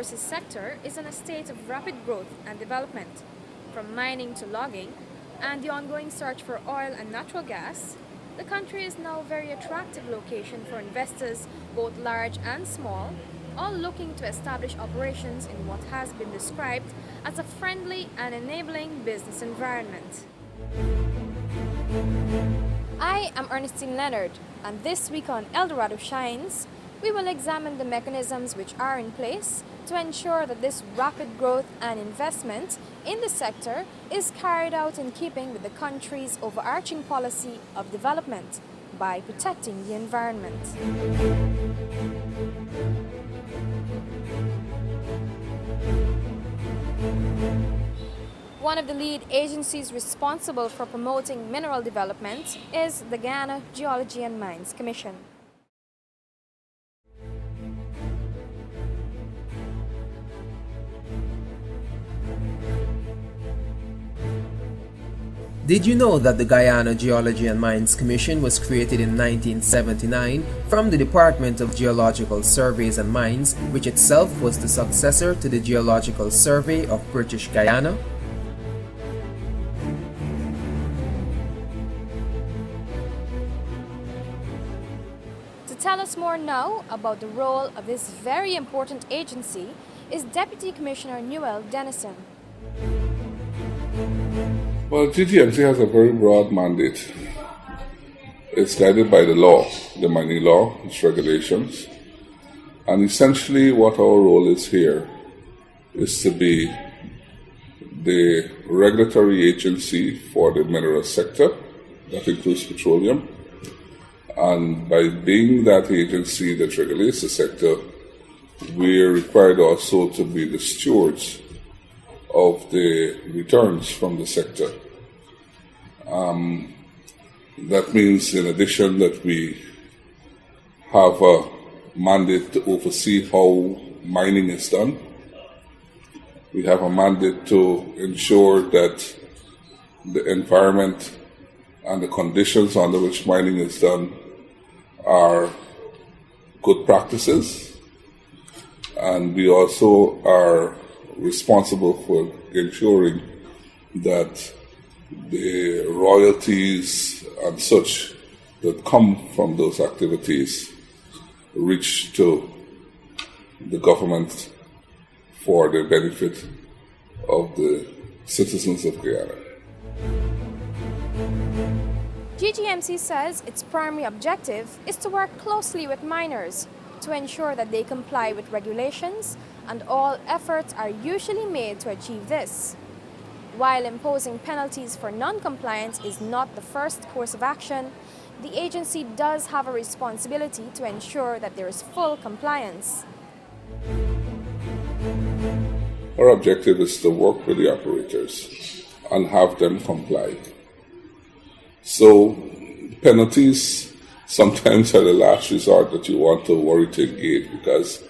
resources sector is in a state of rapid growth and development. From mining to logging and the ongoing search for oil and natural gas, the country is now a very attractive location for investors, both large and small, all looking to establish operations in what has been described as a friendly and enabling business environment. I am Ernestine Leonard, and this week on Dorado Shines, we will examine the mechanisms which are in place to ensure that this rapid growth and investment in the sector is carried out in keeping with the country's overarching policy of development by protecting the environment. One of the lead agencies responsible for promoting mineral development is the Guyana Geology and Mines Commission. Did you know that the Guyana Geology and Mines Commission was created in 1979 from the Department of Geological Surveys and Mines, which itself was the successor to the Geological Survey of British Guyana? To tell us more now about the role of this very important agency is Deputy Commissioner Newell Dennison. Well, GGMC has a very broad mandate. It's guided by the law, the mining law, its regulations. And essentially what our role is here is to be the regulatory agency for the mineral sector, that includes petroleum. And by being that agency that regulates the sector, we are required also to be the stewards of the returns from the sector. That means, in addition, that we have a mandate to oversee how mining is done. We have a mandate to ensure that the environment and the conditions under which mining is done are good practices. And we also are responsible for ensuring that the royalties and such that come from those activities reach to the government for the benefit of the citizens of Guyana. GGMC says its primary objective is to work closely with miners to ensure that they comply with regulations, and all efforts are usually made to achieve this. While imposing penalties for non-compliance is not the first course of action, the agency does have a responsibility to ensure that there is full compliance. Our objective is to work with the operators and have them comply. So penalties sometimes are the last resort that you want to worry to engage, because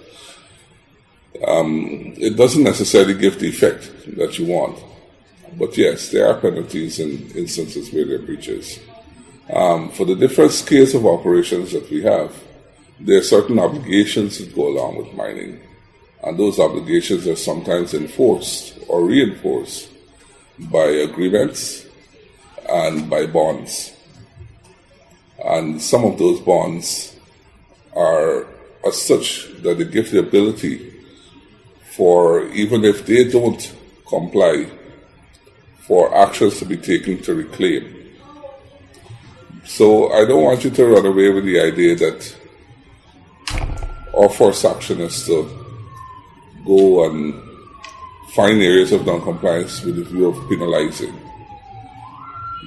it doesn't necessarily give the effect that you want. But yes, there are penalties in instances where there are breaches. For the different scales of operations that we have, there are certain obligations that go along with mining. And those obligations are sometimes enforced or reinforced by agreements and by bonds. And some of those bonds are as such that they give the ability for, even if they don't comply, for actions to be taken to reclaim. So I don't want you to run away with the idea that our first action is to go and find areas of non-compliance with the view of penalizing.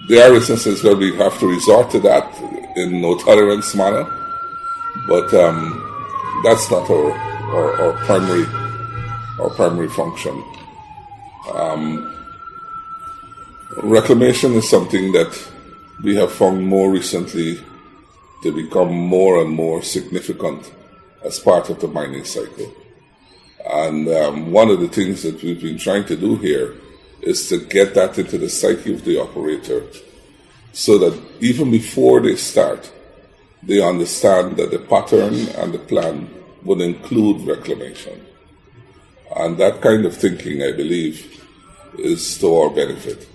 There are instances where we have to resort to that in no tolerance manner, but that's not our primary function. Reclamation is something that we have found more recently to become more and more significant as part of the mining cycle. And one of the things that we've been trying to do here is to get that into the psyche of the operator, so that even before they start, they understand that the pattern and the plan would include reclamation. And that kind of thinking, I believe, is to our benefit.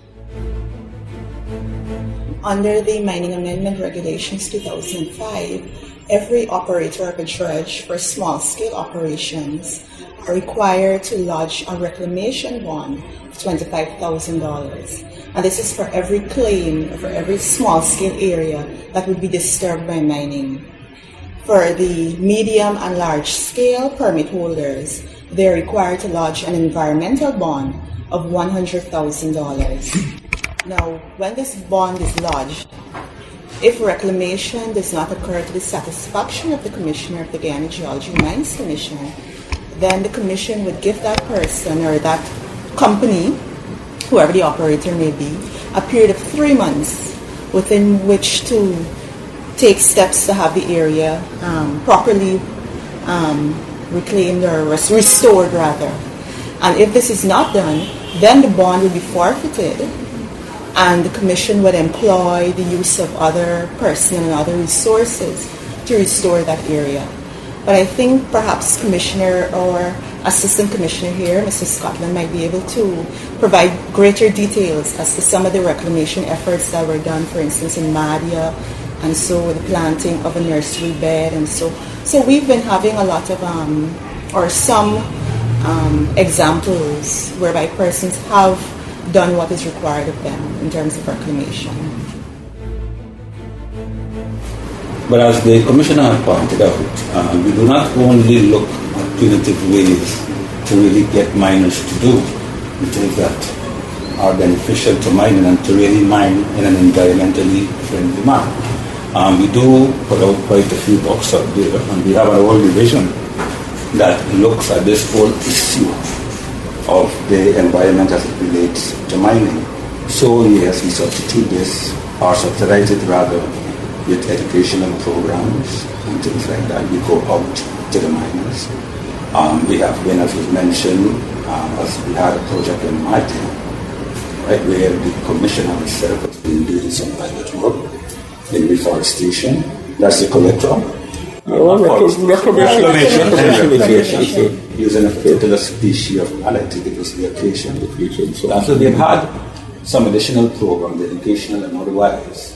Under the Mining Amendment Regulations 2005, every operator of a dredge for small-scale operations are required to lodge a reclamation bond of $25,000. And this is for every claim, for every small-scale area that would be disturbed by mining. For the medium and large-scale permit holders, they are required to lodge an environmental bond of $100,000. Now, when this bond is lodged, if reclamation does not occur to the satisfaction of the Commissioner of the Guyana Geology and Mines Commission, then the Commission would give that person or that company, whoever the operator may be, a period of 3 months within which to take steps to have the area properly reclaimed or restored rather. And if this is not done, then the bond will be forfeited and the Commission would employ the use of other personnel and other resources to restore that area. But I think perhaps Commissioner or Assistant Commissioner here, Mr. Scotland, might be able to provide greater details as to some of the reclamation efforts that were done, for instance, in Madia, and so the planting of a nursery bed, and so we've been having a lot of some examples whereby persons have done what is required of them in terms of reclamation. But as the Commissioner pointed out, we do not only look at punitive ways to really get miners to do the things that are beneficial to mining and to really mine in an environmentally friendly manner. We do put out quite a few books out there, and we have our own division that looks at this whole issue of the environment as it relates to mining. So yes, we substitute this, or subsidize it rather, with educational programs and things like that. We go out to the miners. We have been, as was mentioned, as we had a project in Martin, right, where the Commissioner himself has been doing some pilot work in reforestation. That's the collector. Reclamation. Using a particular species of plant, I think it was the acacia. So they've had some additional programs, educational and otherwise.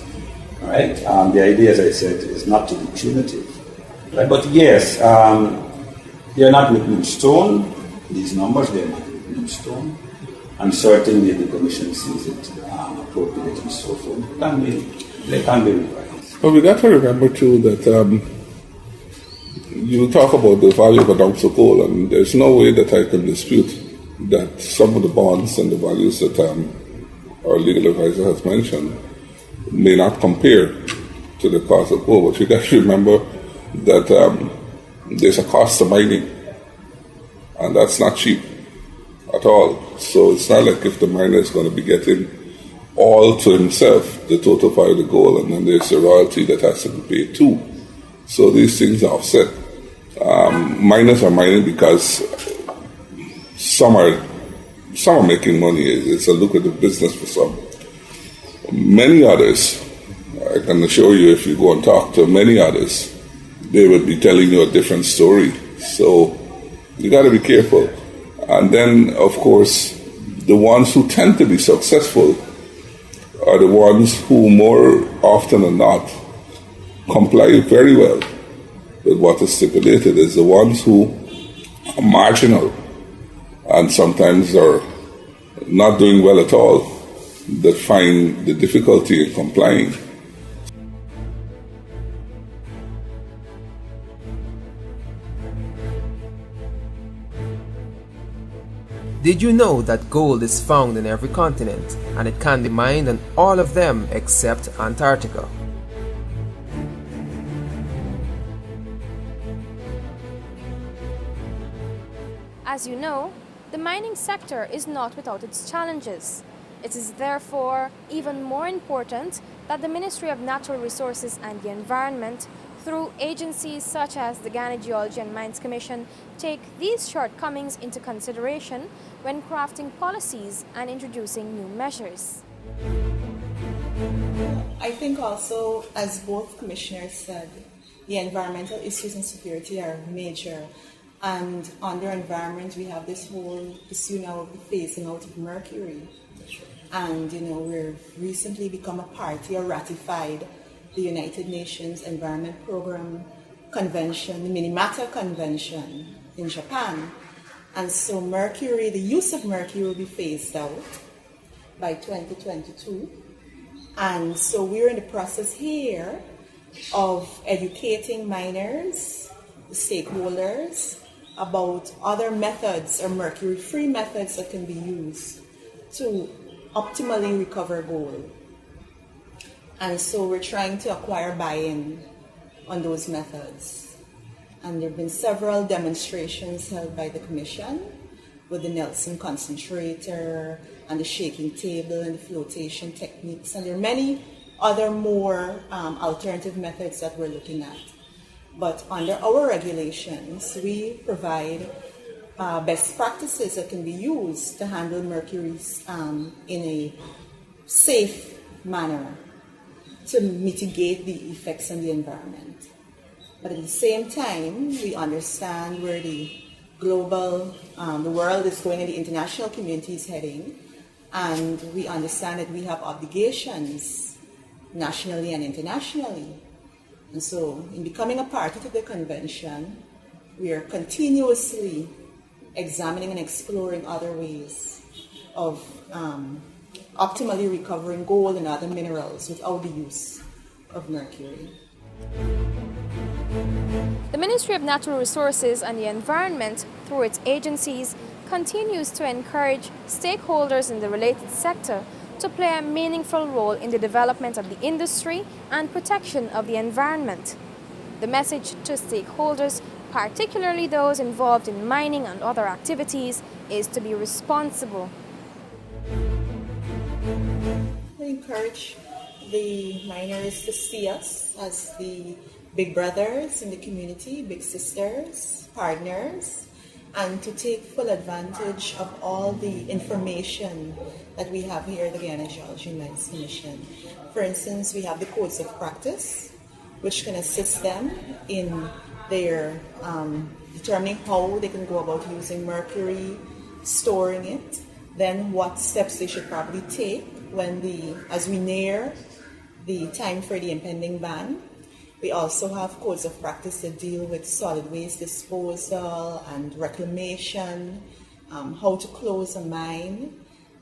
Right? The idea, as I said, is not to be punitive. Right? But yes, they are not written in stone. These numbers, they are not written in stone. And certainly the Commission sees it appropriate and so forth. They can be revised. But we got to remember too that you talk about the value of an ounce of gold, and there's no way that I can dispute that some of the bonds and the values that our legal advisor has mentioned may not compare to the cost of gold. But you got to remember that there's a cost to mining, and that's not cheap at all. So it's not like if the miner is going to be getting all to himself, the total value of the gold, and then there's the royalty that has to be paid too. So these things are offset. Miners are mining because some are making money. It's a lucrative business for some. Many others, I can assure you, if you go and talk to many others, they would be telling you a different story. So you got to be careful. And then, of course, the ones who tend to be successful are the ones who more often than not comply very well with what is stipulated. Is the ones who are marginal and sometimes are not doing well at all that find the difficulty in complying. Did you know that gold is found in every continent and it can be mined in all of them except Antarctica? As you know, the mining sector is not without its challenges. It is therefore even more important that the Ministry of Natural Resources and the Environment, through agencies such as the Guyana Geology and Mines Commission, take these shortcomings into consideration when crafting policies and introducing new measures. I think also, as both commissioners said, the environmental issues and security are major. And under environment, we have this whole issue now of the phasing out of mercury. And, we've recently become a party or ratified the United Nations Environment Program Convention, the Minamata Convention in Japan. And so mercury, the use of mercury will be phased out by 2022. And so we're in the process here of educating miners, stakeholders, about other methods or mercury-free methods that can be used to optimally recover gold. And so we're trying to acquire buy-in on those methods. And there have been several demonstrations held by the Commission with the Nelson concentrator and the shaking table and the flotation techniques. And there are many other more alternative methods that we're looking at. But under our regulations, we provide best practices that can be used to handle mercuries in a safe manner to mitigate the effects on the environment. But at the same time, we understand where the global, the world is going and the international community is heading, and we understand that we have obligations nationally and internationally. And so, in becoming a party to the convention, we are continuously examining and exploring other ways of optimally recovering gold and other minerals without the use of mercury. The Ministry of Natural Resources and the Environment, through its agencies, continues to encourage stakeholders in the related sector to play a meaningful role in the development of the industry and protection of the environment. The message to stakeholders, particularly those involved in mining and other activities, is to be responsible. We encourage the miners to see us as the big brothers in the community, big sisters, partners, and to take full advantage of all the information that we have here at the Guyana Geology and Mines Commission. For instance, we have the codes of practice, which can assist them in their determining how they can go about using mercury, storing it, then what steps they should probably take as we near the time for the impending ban. We also have codes of practice that deal with solid waste disposal and reclamation, how to close a mine,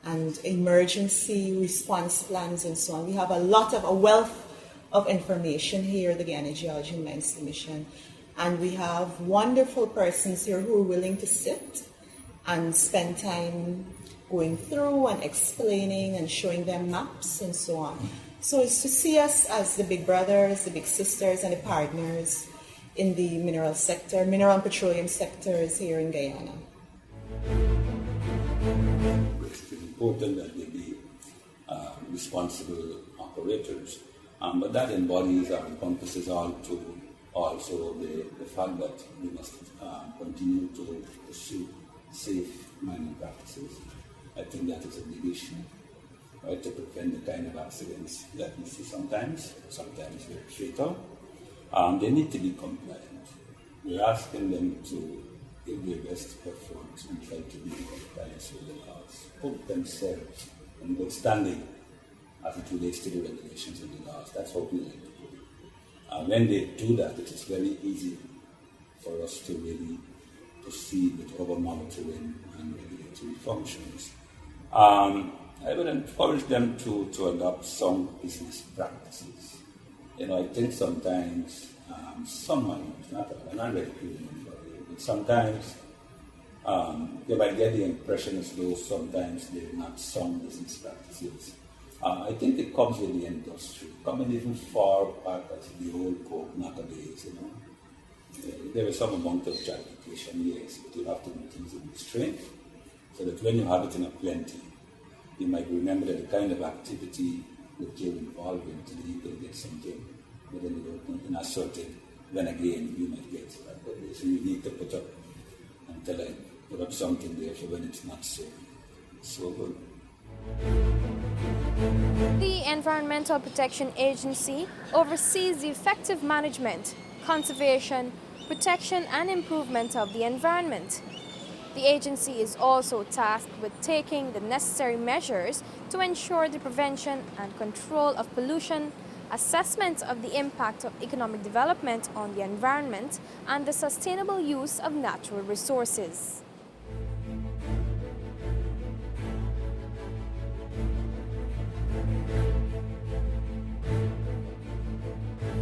and emergency response plans and so on. We have a wealth of information here at the Guyana Geology and Mines Commission. And we have wonderful persons here who are willing to sit and spend time going through and explaining and showing them maps and so on. So it's to see us as the big brothers, the big sisters, and the partners in the mineral sector, mineral and petroleum sectors here in Guyana. It's important that they be responsible operators, but that embodies or encompasses also the fact that we must continue to pursue safe mining practices. I think that is a big issue. Right, to prevent the kind of accidents that we see sometimes very fatal. They need to be compliant. We're asking them to give their best effort and try to be in compliance with the laws, put themselves in good standing as it relates to the regulations and the laws. That's what we like to do. And when they do that, it is very easy for us to really proceed with our monitoring and regulatory functions. I would encourage them to adopt some business practices. I think sometimes some miners, I'm not really feeling for you, but sometimes they might get the impression as though sometimes they're not some business practices. I think it comes with the industry, coming even far back as the old coke days, There is some amount of justification, yes, but you have to do things in restraint, so that when you have it in a plenty, you might remember that the kind of activity that you're involved in today, you can get something, but then you don't assorted, then again you might get that. So you need to put up something there for when it's not so good. The Environmental Protection Agency oversees the effective management, conservation, protection and improvement of the environment. The agency is also tasked with taking the necessary measures to ensure the prevention and control of pollution, assessment of the impact of economic development on the environment, and the sustainable use of natural resources.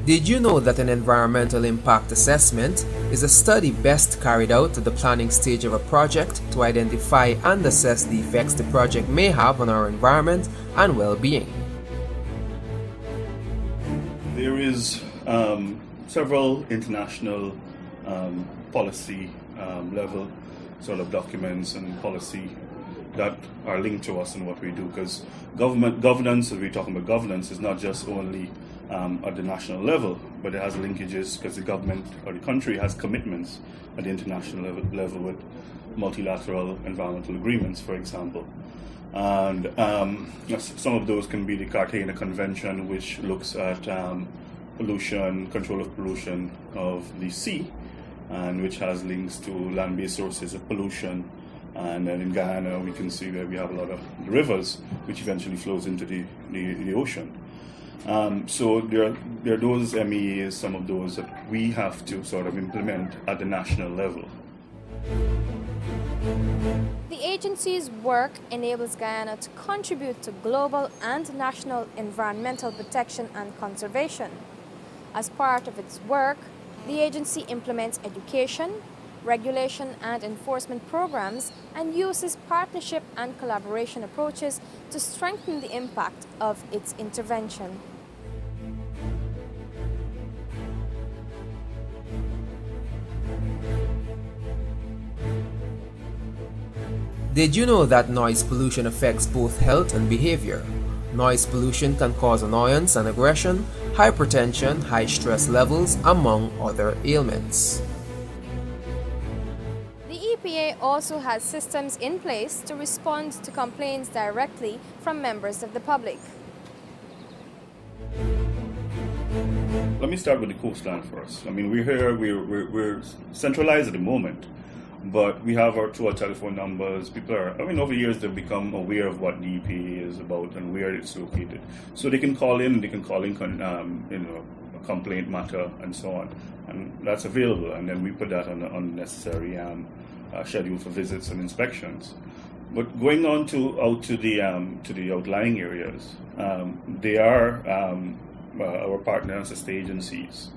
Did you know that an environmental impact assessment is a study best carried out at the planning stage of a project to identify and assess the effects the project may have on our environment and well-being? There is several international policy level sort of documents and policy that are linked to us and what we do, because governance, if we're talking about governance, is not just only at the national level, but it has linkages because the government or the country has commitments at the international level with multilateral environmental agreements, for example. And some of those can be the Cartagena Convention, which looks at pollution, control of pollution of the sea, and which has links to land-based sources of pollution. And then in Guyana, we can see that we have a lot of rivers, which eventually flows into the ocean. So there are those MEAs, some of those that we have to sort of implement at the national level. The agency's work enables Guyana to contribute to global and national environmental protection and conservation. As part of its work, the agency implements education, regulation and enforcement programs and uses partnership and collaboration approaches to strengthen the impact of its intervention. Did you know that noise pollution affects both health and behavior? Noise pollution can cause annoyance and aggression, hypertension, high stress levels, among other ailments. The EPA also has systems in place to respond to complaints directly from members of the public. Let me start with the coastline first. I mean, we're centralized at the moment, but we have our telephone numbers. People are, over the years, they've become aware of what the EPA is about and where it's located. So they can call in, a complaint matter and so on. And that's available. And then we put that on the unnecessary schedule for visits and inspections. But going on out to the outlying areas, they are our partner assist agencies.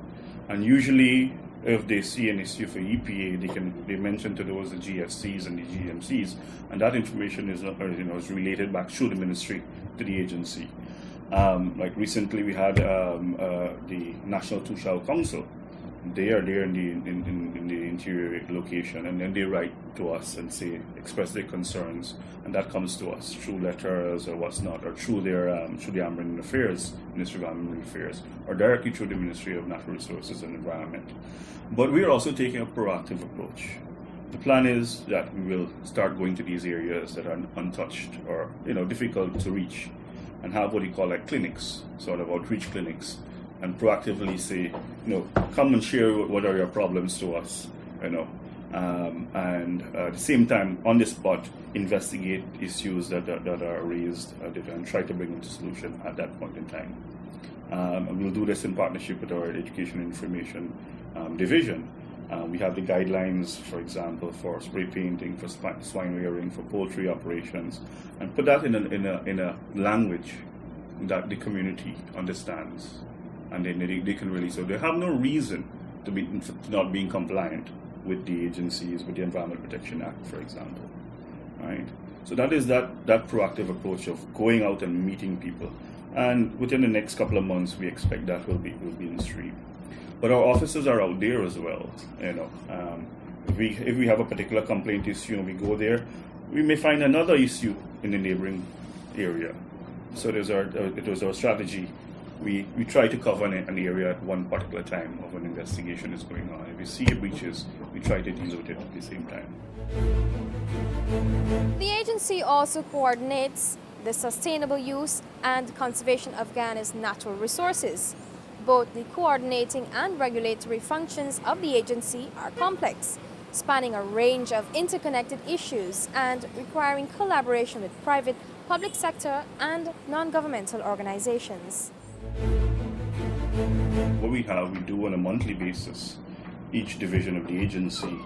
And usually, if they see an issue for EPA, they mention to those the GFCs and the GMCs, and that information is related back through the ministry to the agency. Like recently, we had the National Two-Shell Council. They are there in the interior location, and then they write to us and express their concerns, and that comes to us through letters or what's not, or through the Amberlin Affairs, Ministry of Amberlin Affairs, or directly through the Ministry of Natural Resources and Environment. But we are also taking a proactive approach. The plan is that we will start going to these areas that are untouched or difficult to reach, and have what you call like clinics, sort of outreach clinics, and proactively say, come and share what are your problems to us, and at the same time, on the spot, investigate issues that are raised and try to bring into solution at that point in time. And we'll do this in partnership with our Education and Information Division. We have the guidelines, for example, for spray painting, for swine rearing, for poultry operations, and put that in a language that the community understands. And then they can really, so they have no reason to not being compliant with the agencies, with the Environmental Protection Act, for example, right? So that is that proactive approach of going out and meeting people, and within the next couple of months, we expect that will be in the stream. But our officers are out there as well, If we have a particular complaint issue and we go there, we may find another issue in the neighboring area. So it was our strategy. We try to cover an area at one particular time of an investigation is going on. If we see breaches, we try to deal with it at the same time. The agency also coordinates the sustainable use and conservation of Guyana's natural resources. Both the coordinating and regulatory functions of the agency are complex, spanning a range of interconnected issues and requiring collaboration with private, public sector, and non-governmental organizations. What we do on a monthly basis. Each division of the agency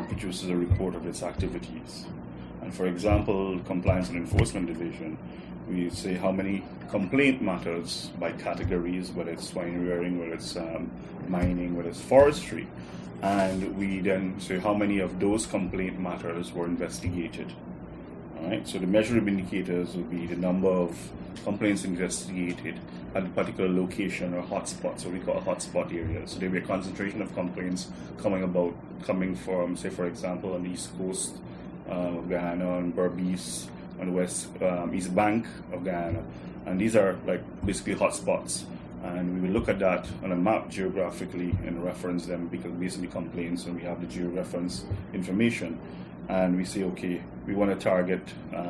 produces a report of its activities. And for example, Compliance and Enforcement Division, we say how many complaint matters by categories, whether it's swine rearing, whether it's mining, whether it's forestry. And we then say how many of those complaint matters were investigated. All right, so the measurable indicators will be the number of complaints investigated at a particular location or hotspot, so we call hotspot areas. So there will be a concentration of complaints coming from, say, for example, on the east coast of Guyana, on Berbice, on the west east bank of Guyana, and these are like basically hotspots. And we will look at that on a map geographically and reference them because basically complaints, and we have the georeference information. And we say, okay, we want to target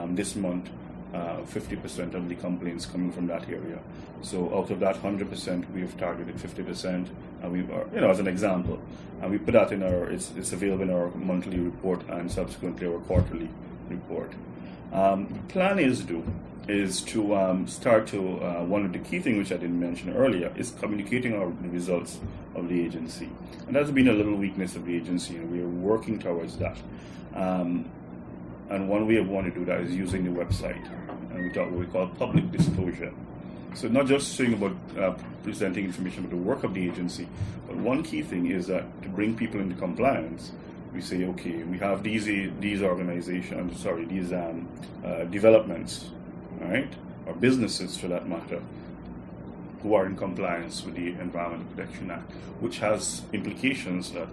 this month 50% of the complaints coming from that area. So out of that 100%, we have targeted 50%, and we are, as an example, and we put that in it's available in our monthly report and subsequently our quarterly report. The plan is to start to, one of the key things which I didn't mention earlier is communicating the results of the agency. And that's been a little weakness of the agency, and we are working towards that. And one way I want to do that is using the website, and we talk what we call public disclosure. So not just saying about presenting information about the work of the agency, but one key thing is that to bring people into compliance, we say, okay, we have these organizations, these developments, all right, or businesses for that matter, who are in compliance with the Environmental Protection Act, which has implications that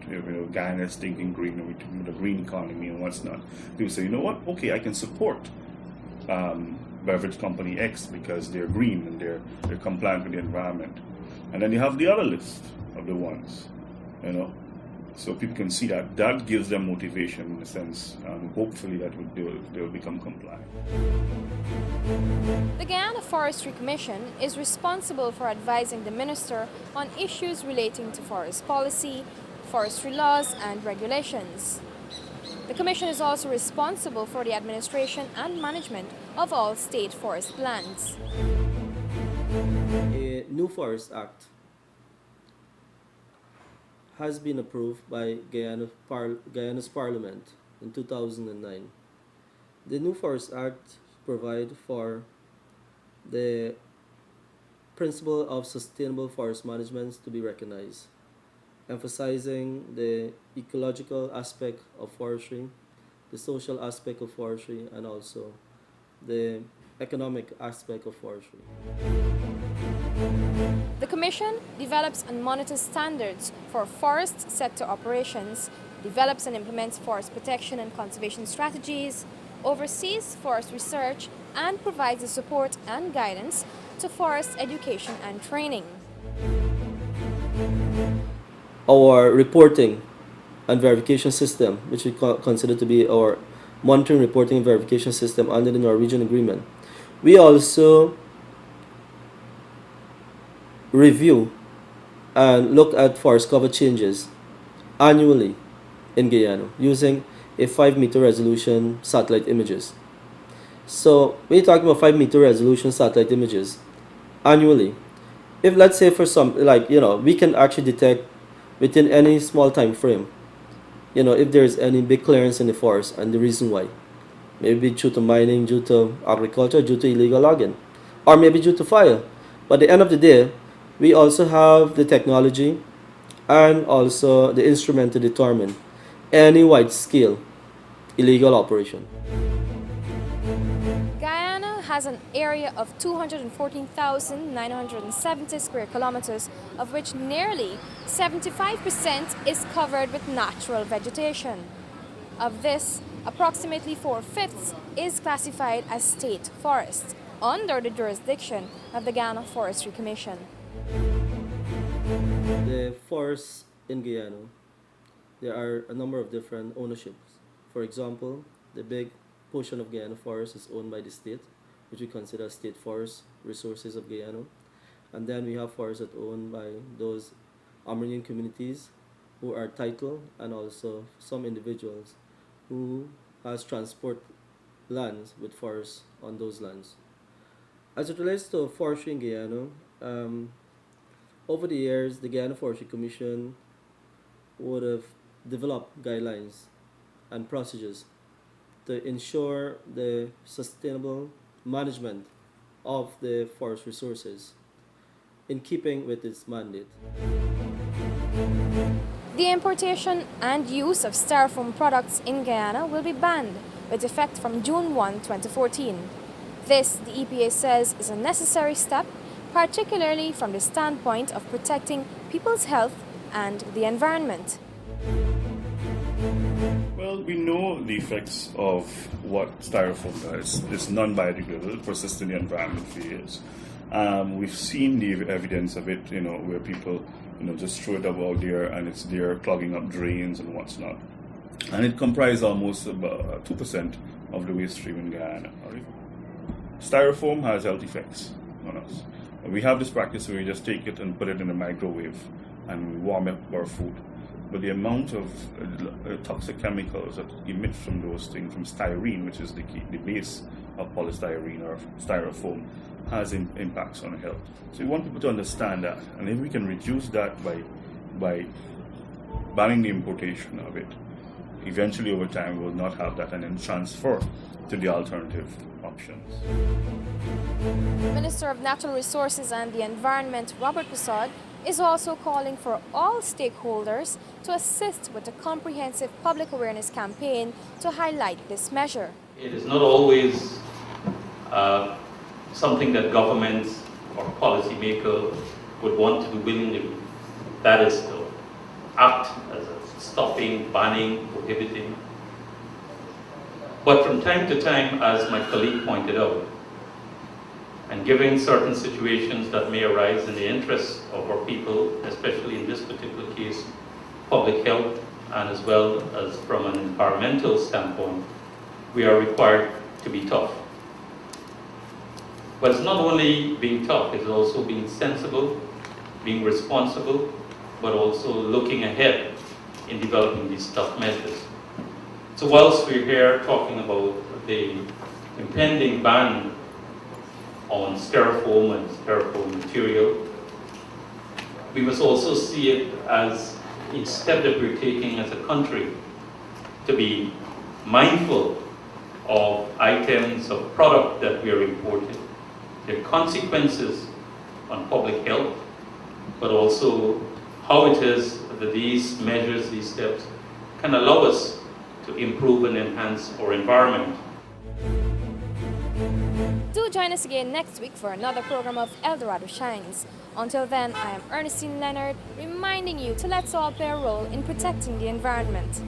Guyana is thinking green, with the green economy and what's not. People say, you know what? Okay, I can support beverage company X because they're green and they're compliant with the environment. And then you have the other list of the ones, so people can see that gives them motivation in a sense. Hopefully that they will become compliant. The Guyana Forestry Commission is responsible for advising the Minister on issues relating to forest policy, forestry laws and regulations. The Commission is also responsible for the administration and management of all state forest lands. A new Forest Act has been approved by Guyana's Parliament in 2009. The new Forest Act provides for the principle of sustainable forest management to be recognized, emphasizing the ecological aspect of forestry, the social aspect of forestry, and also the economic aspect of forestry. The Commission develops and monitors standards for forest sector operations, develops and implements forest protection and conservation strategies, oversees forest research, and provides the support and guidance to forest education and training. Our reporting and verification system, which we consider to be our monitoring, reporting, and verification system under the Norwegian Agreement. We also review and look at forest cover changes annually in Guyana using a 5-meter resolution satellite images. So when you're talking about 5-meter resolution satellite images annually, if let's say for some, we can actually detect within any small time frame, if there's any big clearance in the forest and the reason why. Maybe due to mining, due to agriculture, due to illegal logging, or maybe due to fire. But at the end of the day, we also have the technology and also the instrument to determine any wide-scale illegal operation. Guyana has an area of 214,970 square kilometers, of which nearly 75% is covered with natural vegetation. Of this, approximately 4/5 is classified as state forests under the jurisdiction of the Guyana Forestry Commission. The forests in Guyana, there are a number of different ownerships. For example, the big portion of Guyana forest is owned by the state, which we consider state forest resources of Guyana. And then we have forests that are owned by those Amerindian communities who are titled, and also some individuals who has transport lands with forests on those lands. As it relates to forestry in Guyana, over the years, the Guyana Forestry Commission would have developed guidelines and procedures to ensure the sustainable management of the forest resources in keeping with its mandate. The importation and use of styrofoam products in Guyana will be banned with effect from June 1, 2014. This, the EPA says, is a necessary step, particularly from the standpoint of protecting people's health and the environment. Well, we know the effects of what styrofoam does. It's non-biodegradable, it persists in the environment for years. We've seen the evidence of it, where people, just throw it out there and it's there clogging up drains and what's not. And it comprises almost about 2% of the waste stream in Guyana. Styrofoam has health effects on us. We have this practice where we just take it and put it in the microwave and we warm up our food. But the amount of toxic chemicals that emit from those things, from styrene, which is the base of polystyrene or styrofoam, has impacts on health. So we want people to understand that, and if we can reduce that by banning the importation of it, eventually over time we will not have that and then transfer to the alternative options. Minister of Natural Resources and the Environment, Robert Prasad, is also calling for all stakeholders to assist with a comprehensive public awareness campaign to highlight this measure. It is not always something that governments or policymakers would want to do willingly. That is to act as a stopping, banning, prohibiting. But from time to time, as my colleague pointed out, and given certain situations that may arise in the interests of our people, especially in this particular case, public health, and as well as from an environmental standpoint, we are required to be tough. But it's not only being tough, it's also being sensible, being responsible, but also looking ahead in developing these tough measures. So whilst we're here talking about the impending ban on styrofoam and styrofoam material, we must also see it as a step that we're taking as a country to be mindful of items of product that we are importing, their consequences on public health, but also how it is that these measures, these steps, can allow us to improve and enhance our environment. Do join us again next week for another program of El Dorado Shines. Until then, I am Ernestine Leonard, reminding you to let's all play a role in protecting the environment.